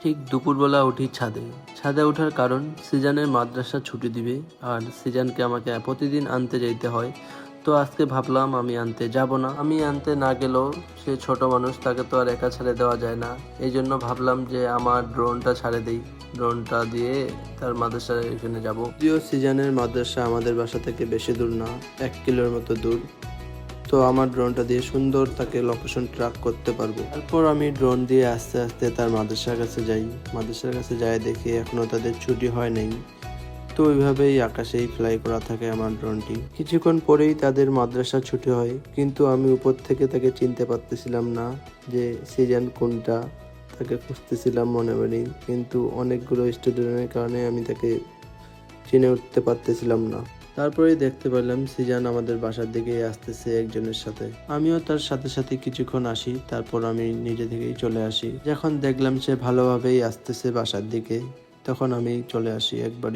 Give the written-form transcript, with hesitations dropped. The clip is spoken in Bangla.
ঠিক দুপুরবেলা উঠি ছাদে। ছাদে ওঠার কারণ সিজানের মাদ্রাসা ছুটি দিবে আর সিজানকে আমাকে প্রতিদিন আনতে যেতে হয়। তো আজকে ভাবলাম আমি আনতে যাব না। আমি আনতে না গেলেও সে ছোট মানুষ, তাকে তো আর একা ছেড়ে দেওয়া যায় না। এই জন্য ভাবলাম যে আমার ড্রোনটা ছাড়ে দেই, ড্রোনটা দিয়ে তার মাদ্রাসার এখানে যাব। যদিও সিজানের মাদ্রাসা আমাদের বাসা থেকে বেশি দূর না, 1 কিলোর মতো দূর। তো আমার ড্রোনটা দিয়ে সুন্দর তাকে লোকেশন ট্র্যাক করতে পারবো। তারপর আমি ড্রোন দিয়ে আস্তে আস্তে তার মাদ্রাসার কাছে যাই। মাদ্রাসার কাছে যাই দেখি এখনো তাদের ছুটি হয় নাই। তো ওইভাবেই আকাশেই ফ্লাই করা থাকে আমার ড্রোনটি। কিছুক্ষণ পরেই তাদের মাদ্রাসা ছুটি হয়, কিন্তু আমি উপর থেকে তাকে চিনতে পারতেছিলাম না যে সিজন কোনটা। তাকে খুঁজতেছিলাম মনে মনে, কিন্তু অনেকগুলো স্টুডেন্টের কারণে আমি তাকে চিনে উঠতে পারতেছিলাম না। তারপরেই দেখতে পেলাম সিজান আমাদের বাসার দিকে আসতেছে একজনের সাথে। আমিও তার সাথে সাথে কিছুক্ষণ আসি, তারপর আমি নিজে থেকেই চলে আসি। যখন দেখলাম সে ভালোভাবেই আসতেছে বাসার দিকে, তখন আমি চলে আসি একবারই।